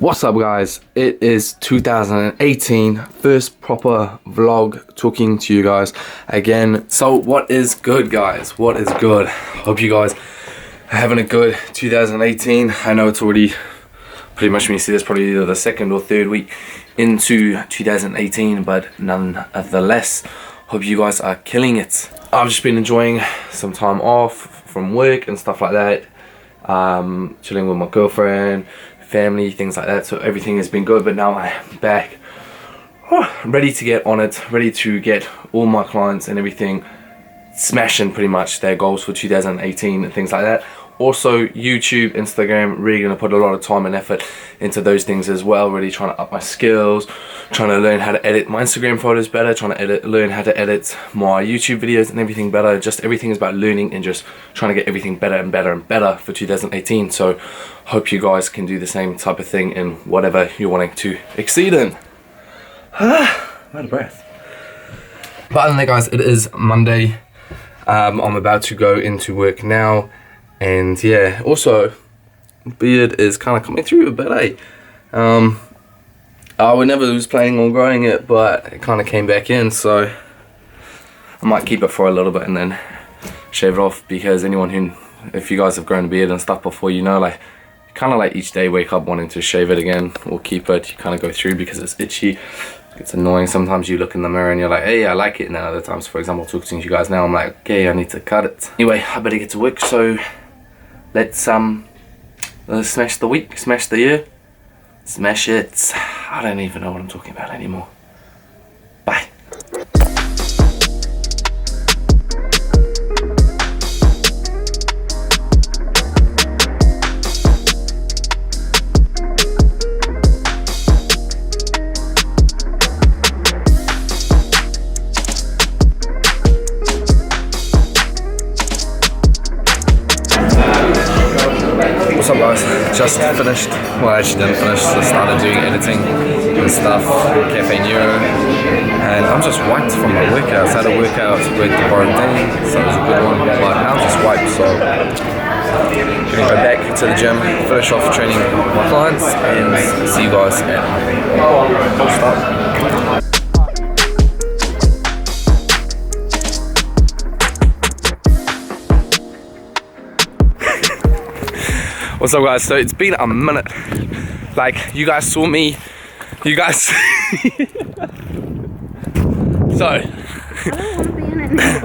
What's up guys, it is 2018, first proper vlog talking to you guys again. So what is good guys, what is good? Hope you guys are having a good 2018. I know it's already pretty much, when you see this, probably either the second or third week into 2018, but nonetheless, hope you guys are killing it. I've just been enjoying some time off from work and stuff like that, chilling with my girlfriend, family, things like that, so everything has been good. But now I'm back, ready to get on it, ready to get all my clients and everything smashing pretty much their goals for 2018 and things like that. Also YouTube, Instagram, really gonna put a lot of time and effort into those things as well. Really trying to up my skills, trying to learn how to edit my Instagram photos better, trying to learn how to edit my YouTube videos and everything better. Just everything is about learning and just trying to get everything better and better and better for 2018. So hope you guys can do the same type of thing in whatever you're wanting to exceed in. I'm out of breath. But other than that guys, it is Monday. I'm about to go into work now. And yeah, also beard is kind of coming through a bit, eh? I never was planning on growing it, but it kind of came back in, so I might keep it for a little bit and then shave it off. Because anyone who, if you guys have grown a beard and stuff before, you know, like kind of like each day wake up wanting to shave it again or keep it. You kind of go through because it's itchy. It's annoying. Sometimes you look in the mirror and you're like, hey, I like it. And then other times, for example, talking to you guys now, I'm like, okay, I need to cut it. Anyway, I better get to work, so let's smash the week, smash the year, smash it. I don't even know what I'm talking about anymore. Bye. What's up guys, just finished, well I actually didn't finish, just started doing editing and stuff, Cafe Nero, and I'm just wiped from my workouts. I had a workout with the Borodin, so it was a good one, but now I'm just wiped, so I'm gonna go back to the gym, finish off training my clients, and see you guys at start. What's up guys, so it's been a minute. Like you guys saw me, you guys so I don't want to be in it anymore.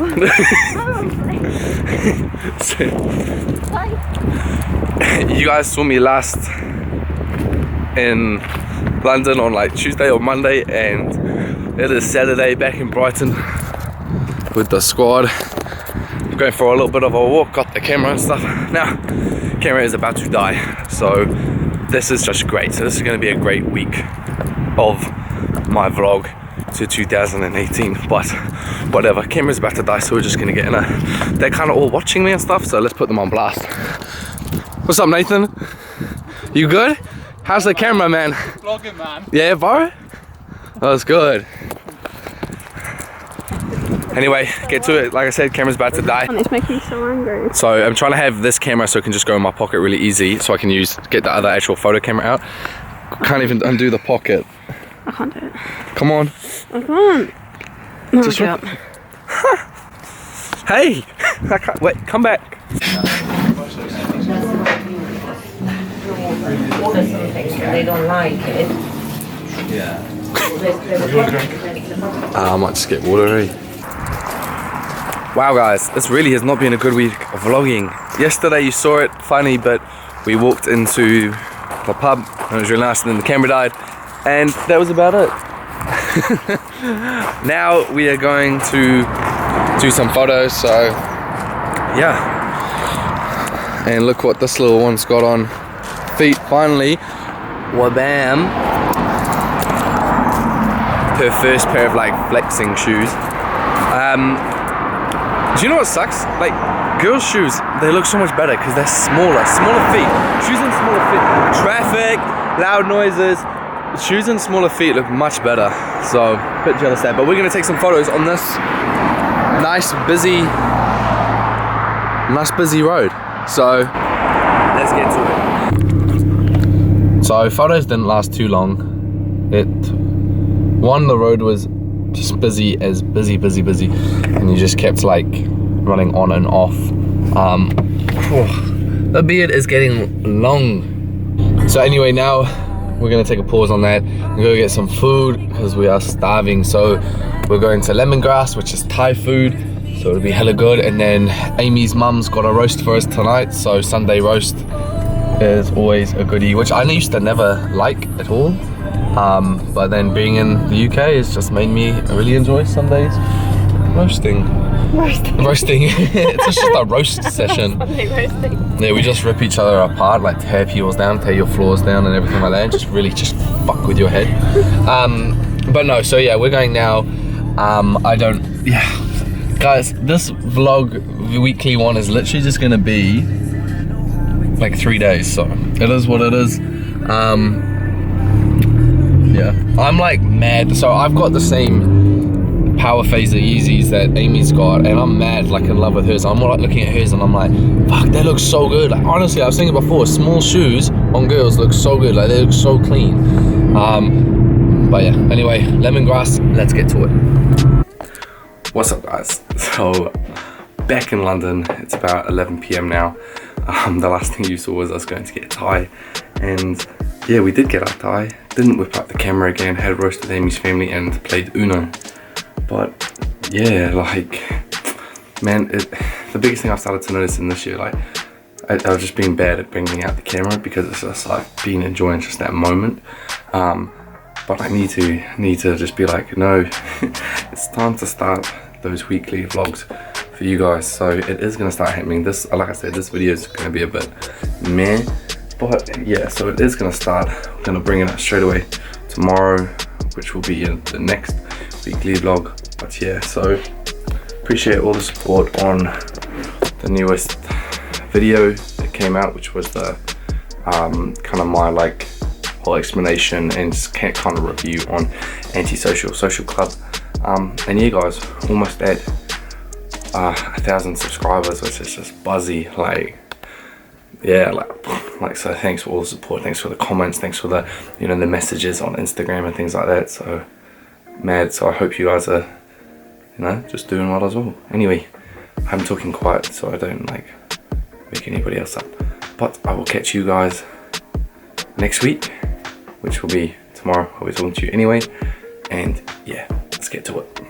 You guys saw me last in London on like Tuesday or Monday, and it is Saturday back in Brighton with the squad. I'm going for a little bit of a walk, got the camera and stuff. Now camera is about to die, so this is just great. So this is going to be a great week of my vlog to 2018, but whatever, camera's about to die, so we're just going to get in a, they're kind of all watching me and stuff, so let's put them on blast. What's up Nathan, you good? How's the camera man? Vlogging man. Yeah bro, that was good. Anyway, get to it. Like I said, camera's about to die. It's making me so angry. So I'm trying to have this camera so it can just go in my pocket really easy, so I can get the other actual photo camera out. Can't even undo the pocket. I can't do it. Come on. I can't. No, Just up. Hey! I can't, wait, come back. Order something and they don't like it. Yeah. I might just get water already. Wow guys, this really has not been a good week of vlogging. Yesterday you saw it funny, but we walked into the pub and it was really nice, and then the camera died, and that was about it. Now we are going to do some photos, so yeah. And look what this little one's got on. Feet, finally. Wabam. Her first pair of like flexing shoes. Do you know what sucks? Like girls' shoes, they look so much better because they're smaller feet. Shoes and smaller feet. Traffic, loud noises. Shoes and smaller feet look much better. So, a bit jealous there. But we're gonna take some photos on this nice busy road. So, let's get to it. So photos didn't last too long. The road was just busy, and you just kept like running on and off. The beard is getting long. So anyway, now we're gonna take a pause on that and go get some food because we are starving. So we're going to Lemongrass, which is Thai food, so it'll be hella good. And then Amy's mum's got a roast for us tonight, so Sunday roast is always a goodie, which I used to never like at all, but then being in the UK has just made me really enjoy Sundays roasting. It's just a roast session. Yeah, we just rip each other apart, like tear people's down, tear your floors down and everything like that, and just fuck with your head. But no, so yeah, we're going now. Guys, this vlog, the weekly one, is literally just gonna be like 3 days, so it is what it is. Yeah, I'm like mad. So I've got the same powerphase yeezys that Amy's got, and I'm mad, like in love with hers. I'm like looking at hers and I'm like, fuck, that looks so good. Like, honestly, I was thinking before, small shoes on girls look so good, like they look so clean. But yeah, anyway, Lemongrass, let's get to it. What's up, guys? So back in London, it's about 11 PM now. The last thing you saw was us going to get Thai, and yeah, we did get our Thai. Didn't whip out the camera again, had roasted Amy's family and played Uno. But yeah, like, man, the biggest thing I've started to notice in this year, like, I was just being bad at bringing out the camera because it's just like being enjoying just that moment. But I need to just be like, no, it's time to start those weekly vlogs for you guys. So it is gonna start happening. This, like I said, this video is gonna be a bit meh, but yeah, so it is gonna start. I'm gonna bring it out straight away tomorrow, which will be in the next weekly vlog. But yeah, so appreciate all the support on the newest video that came out, which was the kind of my like whole explanation and just kind of review on Antisocial Social Club. And yeah, guys, almost at 1,000 subscribers, which is just buzzy. Like, yeah, like so thanks for all the support, thanks for the comments, thanks for the, you know, the messages on Instagram and things like that. So mad. So I hope you guys are, you know, just doing well as well. Anyway, I'm talking quiet so I don't like wake anybody else up, but I will catch you guys next week, which will be tomorrow. I'll be talking to you anyway, and yeah, let's get to it.